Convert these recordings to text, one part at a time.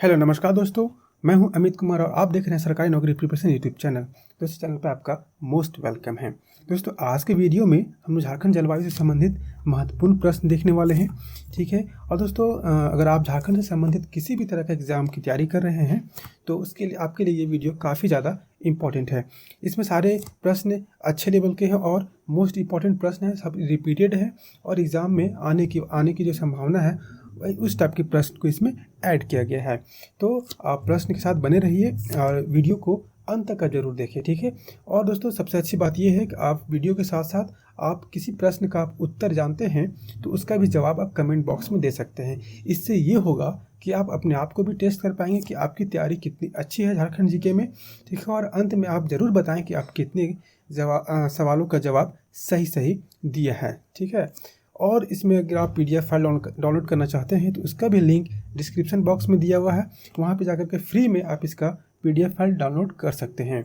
Hello नमस्कार दोस्तों। मैं हूं अमित कुमार और आप देख रहे हैं सरकारी नौकरी प्रिपरेशन यूट्यूब चैनल। तो इस चैनल पर आपका मोस्ट वेलकम है। दोस्तों आज के वीडियो में हम झारखंड जलवायु से संबंधित महत्वपूर्ण प्रश्न देखने वाले हैं। ठीक है। और दोस्तों अगर आप झारखंड से संबंधित किसी भी तरह का एग्जाम की तैयारी कर रहे हैं तो उसके लिए आपके लिए ये वीडियो काफ़ी ज़्यादा इम्पॉर्टेंट है। इसमें सारे प्रश्न अच्छे लेवल के हैं और मोस्ट इम्पॉर्टेंट प्रश्न हैं, सब रिपीटेड है और एग्ज़ाम में आने की जो संभावना है वही उस टाइप के प्रश्न को इसमें ऐड किया गया है। तो आप प्रश्न के साथ बने रहिए और वीडियो को अंत तक जरूर देखिए। ठीक है। और दोस्तों सबसे अच्छी बात यह है कि आप वीडियो के साथ साथ आप किसी प्रश्न का आप उत्तर जानते हैं तो उसका भी जवाब आप कमेंट बॉक्स में दे सकते हैं। इससे ये होगा कि आप अपने आप को भी टेस्ट कर पाएंगे कि आपकी तैयारी कितनी अच्छी है झारखंड जीके में। ठीक है। और अंत में आप ज़रूर बताएं कि आप कितने सवालों का जवाब सही दिया है। ठीक है। और इसमें अगर आप PDF फाइल डाउनलोड करना चाहते हैं तो उसका भी लिंक डिस्क्रिप्शन बॉक्स में दिया हुआ है। वहाँ पे जाकर के फ्री में आप इसका PDF फाइल डाउनलोड कर सकते हैं।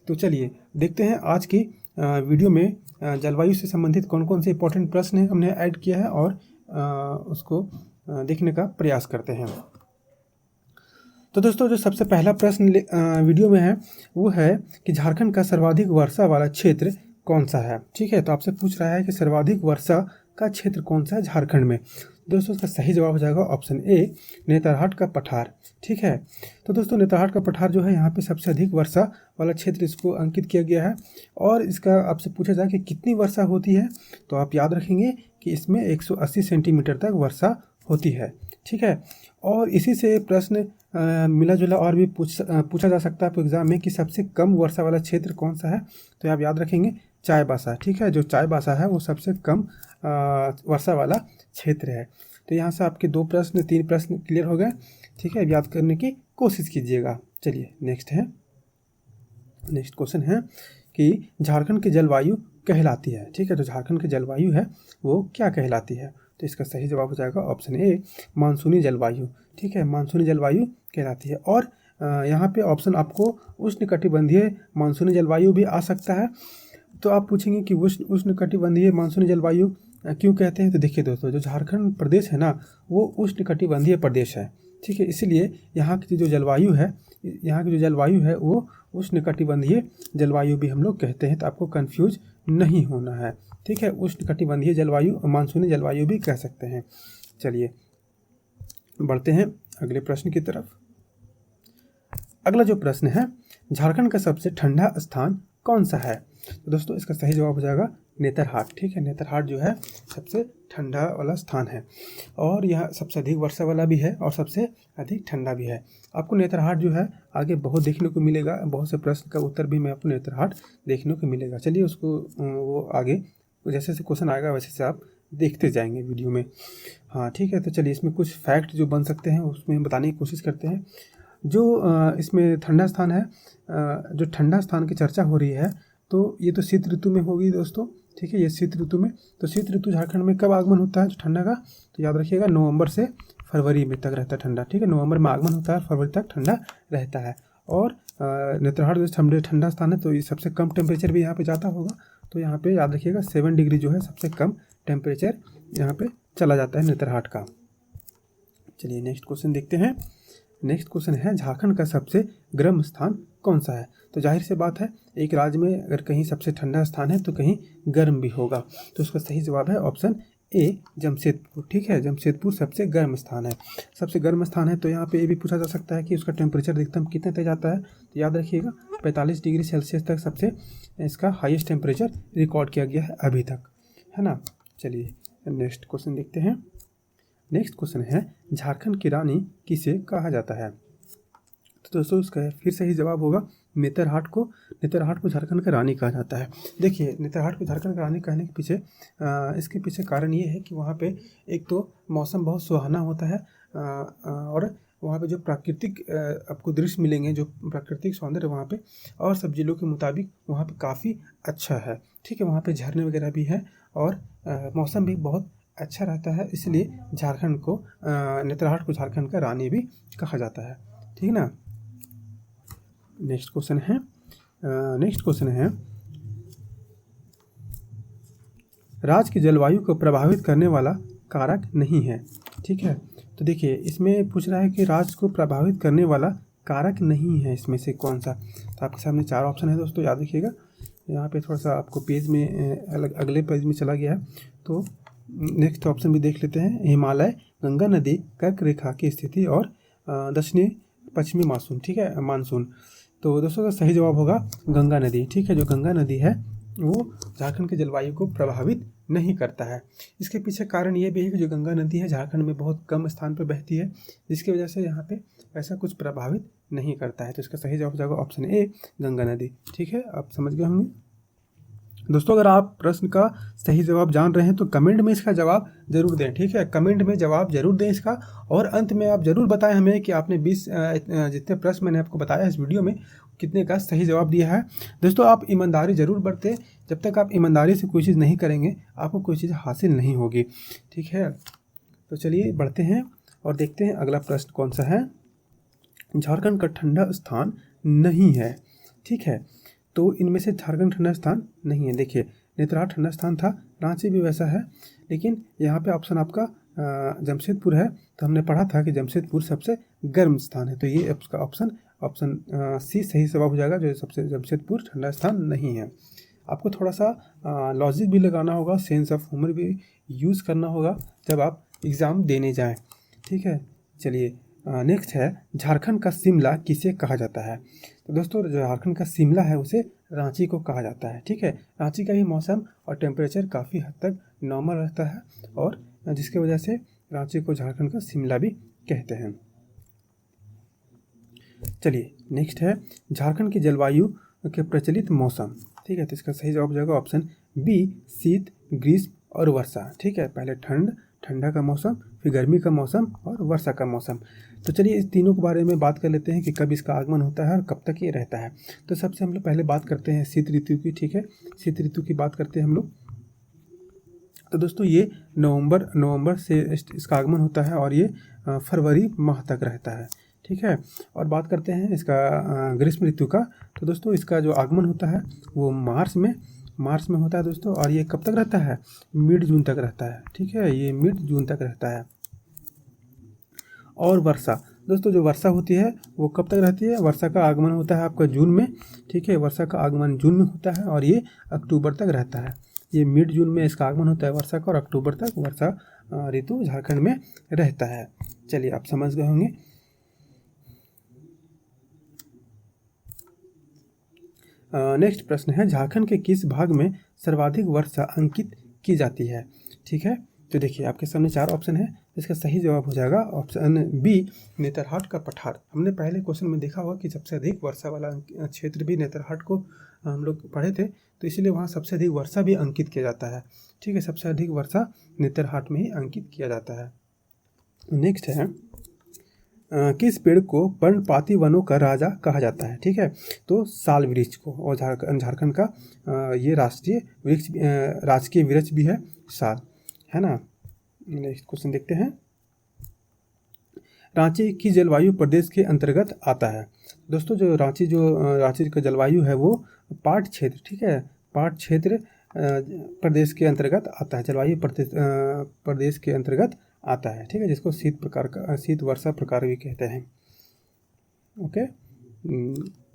तो चलिए देखते हैं आज की वीडियो में जलवायु से संबंधित कौन कौन से इंपॉर्टेंट प्रश्न हैं हमने ऐड किया है और उसको देखने का प्रयास करते हैं। तो दोस्तों जो सबसे पहला प्रश्न वीडियो में है वो है कि झारखंड का सर्वाधिक वर्षा वाला क्षेत्र कौन सा है। ठीक है। तो आपसे पूछ रहा है कि सर्वाधिक वर्षा का क्षेत्र कौन सा है झारखंड में। दोस्तों इसका सही जवाब हो जाएगा ऑप्शन ए, नेतरहाट का पठार। ठीक है। तो दोस्तों नेतरहाट का पठार जो है यहाँ पे सबसे अधिक वर्षा वाला क्षेत्र इसको अंकित किया गया है। और इसका आपसे पूछा जाए कि कितनी वर्षा होती है तो आप याद रखेंगे कि इसमें 180 सेंटीमीटर तक वर्षा होती है। ठीक है। और इसी से प्रश्न मिला जुला और भी पूछा जा सकता है एग्जाम में कि सबसे कम वर्षा वाला क्षेत्र कौन सा है। तो आप याद रखेंगे चाईबासा। ठीक है। जो चाईबासा है वो सबसे कम वर्षा वाला क्षेत्र है। तो यहाँ से आपके 3 प्रश्न क्लियर हो गए। ठीक है। याद करने की कोशिश कीजिएगा। चलिए नेक्स्ट क्वेश्चन है कि झारखंड की जलवायु कहलाती है। ठीक है। तो झारखंड की जलवायु है वो क्या कहलाती है। तो इसका सही जवाब हो जाएगा ऑप्शन ए, मानसूनी जलवायु। ठीक है। मानसूनी जलवायु कहलाती है। और यहाँ पे ऑप्शन आपको उष्णकटिबंधीय मानसूनी जलवायु भी आ सकता है। तो आप पूछेंगे कि उष्णकटिबंधीय मानसूनी जलवायु क्यों कहते हैं। तो देखिए दोस्तों जो झारखंड प्रदेश है ना वो उष्णकटिबंधीय प्रदेश है। ठीक है। इसलिए यहाँ की जो जलवायु है वो उष्णकटिबंधीय जलवायु भी हम लोग कहते हैं। तो आपको कंफ्यूज नहीं होना है। ठीक है। उष्णकटिबंधीय जलवायु मानसूनी जलवायु भी कह सकते हैं। चलिए बढ़ते हैं अगले प्रश्न की तरफ। अगला जो प्रश्न है झारखंड का सबसे ठंडा स्थान कौन सा है। तो दोस्तों इसका सही जवाब हो जाएगा नेतरहाट। ठीक है। नेतरहाट जो है सबसे ठंडा वाला स्थान है और यह सबसे अधिक वर्षा वाला भी है और सबसे अधिक ठंडा भी है। आपको नेतरहाट जो है आगे बहुत देखने को मिलेगा। बहुत से प्रश्न का उत्तर भी मैं आपको नेतरहाट देखने को मिलेगा। चलिए उसको वो आगे जैसे से क्वेश्चन आएगा वैसे से आप देखते जाएंगे वीडियो में। हाँ ठीक है। तो चलिए इसमें कुछ फैक्ट जो बन सकते हैं उसमें बताने की कोशिश करते हैं। जो इसमें ठंडा स्थान है, जो ठंडा स्थान की चर्चा हो रही है तो ये तो शीत ऋतु में होगी दोस्तों। ठीक है। ये शीत ऋतु में, तो शीत ऋतु झारखंड में कब आगमन होता है जो ठंडा का। तो याद रखिएगा नवंबर से फरवरी में तक रहता है ठंडा। ठीक है। नवंबर में आगमन होता है, फरवरी तक ठंडा रहता है। और नेतरहाट जो ठंडा स्थान है तो ये सबसे कम टेम्परेचर भी यहाँ पे जाता होगा। तो यहाँ पे याद रखिएगा 7 डिग्री जो है सबसे कम टेम्परेचर यहाँ पे चला जाता है नेतरहाट का। चलिए नेक्स्ट क्वेश्चन देखते हैं। नेक्स्ट क्वेश्चन है झारखंड का सबसे गर्म स्थान कौन सा है। तो जाहिर सी बात है एक राज्य में अगर कहीं सबसे ठंडा स्थान है तो कहीं गर्म भी होगा। तो उसका सही जवाब है ऑप्शन ए, जमशेदपुर। ठीक है। जमशेदपुर सबसे गर्म स्थान है। सबसे गर्म स्थान है तो यहाँ पे ये भी पूछा जा सकता है कि उसका टेम्परेचर अधिकतम कितने तक जाता है। तो याद रखिएगा 45 डिग्री सेल्सियस तक सबसे इसका हाईएस्ट टेम्परेचर रिकॉर्ड किया गया है अभी तक, है ना। चलिए नेक्स्ट क्वेश्चन देखते हैं। नेक्स्ट क्वेश्चन है झारखंड की रानी किसे कहा जाता है। तो दोस्तों इसका फिर सही जवाब होगा नेतरहाट को झारखंड का रानी कहा जाता है। देखिए नेतरहाट को झारखंड का रानी कहने के पीछे इसके पीछे कारण ये है कि वहाँ पे एक तो मौसम बहुत सुहाना होता है और वहाँ पे जो प्राकृतिक आपको दृश्य मिलेंगे, जो प्राकृतिक सौंदर्य वहाँ पे और सब जिलों के मुताबिक वहाँ पे काफ़ी अच्छा है। ठीक है। वहाँ पे झरने वगैरह भी है और मौसम भी बहुत अच्छा रहता है। इसलिए झारखंड को नेतरहाट को झारखंड का रानी भी कहा जाता है। ठीक ना। नेक्स्ट क्वेश्चन है राज्य की जलवायु को प्रभावित करने वाला कारक नहीं है। ठीक है। तो देखिए इसमें पूछ रहा है कि राज्य को प्रभावित करने वाला कारक नहीं है इसमें से कौन सा। तो आपके सामने 4 ऑप्शन है दोस्तों, याद रखिएगा। यहाँ पे थोड़ा सा आपको पेज में अगले पेज में चला गया है, तो नेक्स्ट ऑप्शन भी देख लेते हैं। हिमालय, गंगा नदी, कर्क रेखा की स्थिति और दक्षिणी पश्चिमी मानसून, ठीक है, मानसून। तो दोस्तों का सही जवाब होगा गंगा नदी, ठीक है। जो गंगा नदी है वो झारखंड के जलवायु को प्रभावित नहीं करता है। इसके पीछे कारण ये भी है कि जो गंगा नदी है झारखंड में बहुत कम स्थान पर बहती है, जिसकी वजह से यहाँ पे ऐसा कुछ प्रभावित नहीं करता है। तो इसका सही जवाब हो जाएगा ऑप्शन ए, गंगा नदी, ठीक है। आप समझ गए होंगे दोस्तों। अगर आप प्रश्न का सही जवाब जान रहे हैं तो कमेंट में इसका जवाब जरूर दें, ठीक है। कमेंट में जवाब जरूर दें इसका, और अंत में आप जरूर बताएं हमें कि आपने 20 जितने प्रश्न मैंने आपको बताया इस वीडियो में कितने का सही जवाब दिया है। दोस्तों आप ईमानदारी जरूर बरतें, जब तक आप ईमानदारी से कोई चीज़ नहीं करेंगे आपको कोई चीज़ हासिल नहीं होगी, ठीक है। तो चलिए बढ़ते हैं और देखते हैं अगला प्रश्न कौन सा है। झारखंड का ठंडा स्थान नहीं है, ठीक है। तो इनमें से झारखंड ठंडा स्थान नहीं है। देखिए नेतरहाट ठंडा स्थान था, रांची भी वैसा है, लेकिन यहाँ पे ऑप्शन आपका जमशेदपुर है। तो हमने पढ़ा था कि जमशेदपुर सबसे गर्म स्थान है, तो ये आपका ऑप्शन सी सही जवाब हो जाएगा, जो सबसे जमशेदपुर ठंडा स्थान नहीं है। आपको थोड़ा सा लॉजिक भी लगाना होगा, सेंस ऑफ ह्यूमर भी यूज़ करना होगा जब आप एग्ज़ाम देने जाएं, ठीक है। चलिए नेक्स्ट है, झारखंड का शिमला किसे कहा जाता है। तो दोस्तों जो झारखंड का शिमला है उसे रांची को कहा जाता है, ठीक है। रांची का भी मौसम और टेम्परेचर काफ़ी हद तक नॉर्मल रहता है, और जिसकी वजह से रांची को झारखंड का शिमला भी कहते हैं। चलिए नेक्स्ट है, झारखंड की जलवायु के प्रचलित मौसम, ठीक है। तो इसका सही जवाब हो जाएगा ऑप्शन बी, शीत, ग्रीष्म और वर्षा, ठीक है। पहले ठंडा का मौसम, फिर गर्मी का मौसम और वर्षा का मौसम। तो चलिए इस तीनों के बारे में बात कर लेते हैं कि कब इसका आगमन होता है और कब तक ये रहता है। तो सबसे हम लोग पहले बात करते हैं शीत ऋतु की, ठीक है। शीत ऋतु की बात करते हैं हम लोग। तो दोस्तों ये नवंबर से इसका आगमन होता है और ये फरवरी माह तक रहता है, ठीक है। और बात करते हैं इसका ग्रीष्म ऋतु का। तो दोस्तों इसका जो आगमन होता है वो मार्च में होता है दोस्तों, और ये कब तक रहता है, मिड जून तक रहता है, ठीक है। ये मिड जून तक रहता है। और वर्षा, दोस्तों जो वर्षा होती है वो कब तक रहती है, वर्षा का आगमन होता है आपका जून में, ठीक है। वर्षा का आगमन जून में होता है और ये अक्टूबर तक रहता है। ये मिड जून में इसका आगमन होता है वर्षा का, और अक्टूबर तक वर्षा ऋतु झारखंड में रहता है। चलिए आप समझ गए होंगे। नेक्स्ट प्रश्न है, झारखंड के किस भाग में सर्वाधिक वर्षा अंकित की जाती है, ठीक है। तो देखिए आपके सामने 4 ऑप्शन है, इसका सही जवाब हो जाएगा ऑप्शन बी, नेतरहाट का पठार। हमने पहले क्वेश्चन में देखा हुआ कि सबसे अधिक वर्षा वाला क्षेत्र भी नेतरहाट को हम लोग पढ़े थे, तो इसीलिए वहाँ सबसे अधिक वर्षा भी अंकित किया जाता है, ठीक है। सबसे अधिक वर्षा नेतरहाट में ही अंकित किया जाता है। नेक्स्ट है, किस पेड़ को पर्णपाती वनों का राजा कहा जाता है, ठीक है। तो साल वृक्ष को, और झारखंड का ये राजकीय वृक्ष भी है साल, है ना। नेक्स्ट क्वेश्चन देखते हैं, रांची की जलवायु प्रदेश के अंतर्गत आता है। दोस्तों जो रांची का जलवायु है वो पाट क्षेत्र, ठीक है, पाट क्षेत्र प्रदेश के अंतर्गत आता है, जलवायु प्रदेश के अंतर्गत आता है, ठीक है, जिसको शीत वर्षा प्रकार भी कहते हैं। ओके,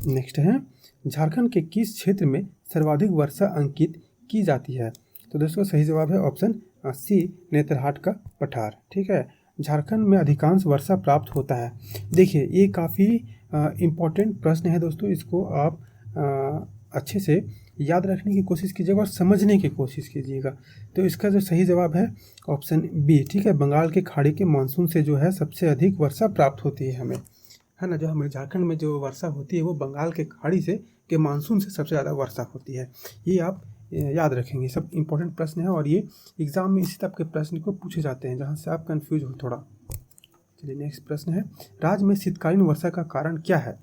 नेक्स्ट है, झारखंड के किस क्षेत्र में सर्वाधिक वर्षा अंकित की जाती है। तो दोस्तों सही जवाब है ऑप्शन सी, नेतरहाट का पठार, ठीक है। झारखंड में अधिकांश वर्षा प्राप्त होता है। देखिए ये काफ़ी इम्पोर्टेंट प्रश्न है दोस्तों, इसको आप अच्छे से याद रखने की कोशिश कीजिएगा और समझने की कोशिश कीजिएगा। तो इसका जो सही जवाब है ऑप्शन बी, ठीक है। बंगाल के खाड़ी के मानसून से जो है सबसे अधिक वर्षा प्राप्त होती है हमें, है ना। जो हमें झारखंड में जो वर्षा होती है वो बंगाल के खाड़ी से के मानसून से सबसे ज़्यादा वर्षा होती है। ये आप याद रखेंगे, सब इंपॉर्टेंट प्रश्न है और ये एग्जाम में इसी टाइप के प्रश्न को पूछे जाते हैं जहाँ से आप कंफ्यूज हो थोड़ा। चलिए नेक्स्ट प्रश्न है, राज्य में शीतकालीन वर्षा का कारण क्या है।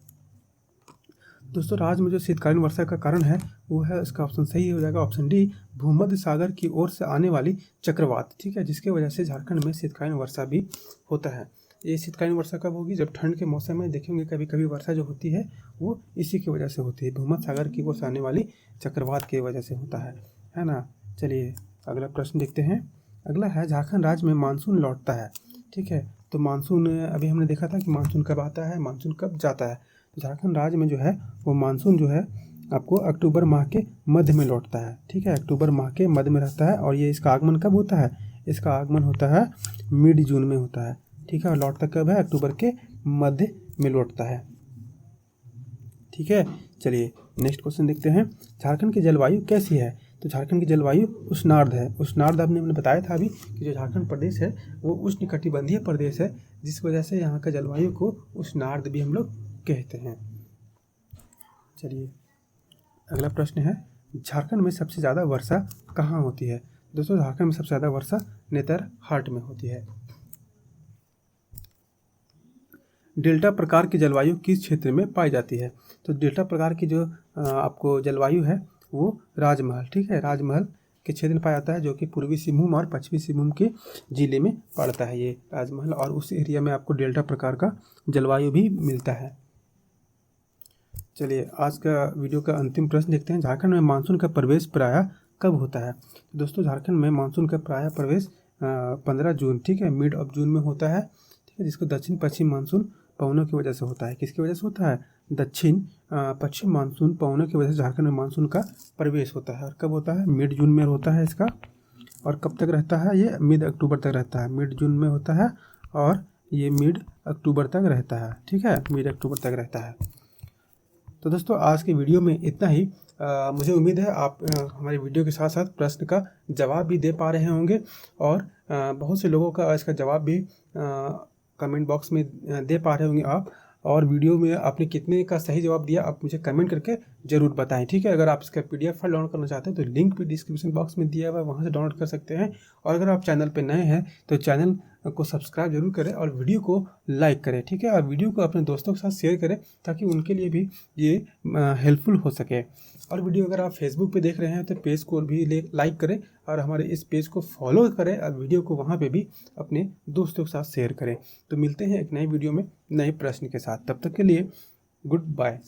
दोस्तों राज्य में जो शीतकालीन वर्षा का कारण है वो है, इसका ऑप्शन सही हो जाएगा ऑप्शन डी, भूमध्य सागर की ओर से आने वाली चक्रवात, ठीक है, जिसके वजह से झारखंड में शीतकालीन वर्षा भी होता है। ये शीतकालीन वर्षा कब होगी, जब ठंड के मौसम में देखेंगे कभी कभी वर्षा जो होती है वो इसी की वजह से होती है, भूमध्य सागर की ओर से आने वाली चक्रवात की वजह से होता है ना। चलिए अगला प्रश्न देखते हैं। अगला है, झारखंड राज्य में मानसून लौटता है, ठीक है। तो मानसून अभी हमने देखा था कि मानसून कब आता है, मानसून कब जाता है। तो झारखंड राज्य में जो है वो मानसून जो है आपको अक्टूबर माह के मध्य में लौटता है, ठीक है, अक्टूबर माह के मध्य में रहता है। और ये इसका आगमन कब होता है, इसका आगमन होता है मिड जून में होता है, ठीक है, और लौटता कब है, अक्टूबर के मध्य में लौटता है, ठीक है। चलिए नेक्स्ट क्वेश्चन देखते हैं, झारखंड की जलवायु कैसी है। तो झारखंड की जलवायु उष्णार्ध है। उष्णार्ध हमने बताया था अभी कि जो झारखंड प्रदेश है वो उष्णकटिबंधीय प्रदेश है, जिस वजह से यहाँ का जलवायु को उष्णार्ध भी हम लोग कहते हैं। चलिए अगला प्रश्न है, झारखंड में सबसे ज़्यादा वर्षा कहाँ होती है। दोस्तों झारखंड में सबसे ज़्यादा वर्षा नेतरहाट में होती है। डेल्टा प्रकार की जलवायु किस क्षेत्र में पाई जाती है। तो डेल्टा प्रकार की जो आपको जलवायु है वो राजमहल, ठीक है, राजमहल के क्षेत्र में पाया जाता है, जो कि पूर्वी सिंहभूम और पश्चिमी सिंहभूम के जिले में पड़ता है ये राजमहल, और उस एरिया में आपको डेल्टा प्रकार का जलवायु भी मिलता है। चलिए आज का वीडियो का अंतिम प्रश्न देखते हैं, झारखंड में मानसून का प्रवेश प्रायः कब होता है। तो दोस्तों झारखंड में मानसून का प्रायः प्रवेश 15 जून, ठीक है, मिड ऑफ जून में होता है, ठीक है, जिसको दक्षिण पश्चिम मानसून पवनों की वजह से होता है। किसकी वजह से होता है, दक्षिण पश्चिम मानसून पवनों की वजह से झारखंड में मानसून का प्रवेश होता है। और कब होता है, मिड जून में होता है इसका, और कब तक रहता है, ये मिड अक्टूबर तक रहता है, मिड जून में होता है और ये मिड अक्टूबर तक रहता है, ठीक है, मिड अक्टूबर तक रहता है। तो दोस्तों आज की वीडियो में इतना ही। मुझे उम्मीद है आप हमारे वीडियो के साथ साथ प्रश्न का जवाब भी दे पा रहे होंगे, और बहुत से लोगों का इसका जवाब भी कमेंट बॉक्स में दे पा रहे होंगे आप। और वीडियो में आपने कितने का सही जवाब दिया आप मुझे कमेंट करके ज़रूर बताएं, ठीक है। अगर आप इसका PDF फाइल डाउनलोड करना चाहते हैं तो लिंक भी डिस्क्रिप्शन बॉक्स में दिया हुआ है, वहाँ से डाउनलोड कर सकते हैं। और अगर आप चैनल पे नए हैं तो चैनल को सब्सक्राइब जरूर करें और वीडियो को लाइक करें, ठीक है, और वीडियो को अपने दोस्तों के साथ शेयर करें ताकि उनके लिए भी ये हेल्पफुल हो सके। और वीडियो अगर आप फेसबुक पे देख रहे हैं तो पेज को भी लाइक करें और हमारे इस पेज को फॉलो करें और वीडियो को वहाँ पे भी अपने दोस्तों के साथ शेयर करें। तो मिलते हैं एक नई वीडियो में नए प्रश्न के साथ, तब तक के लिए गुड बाय।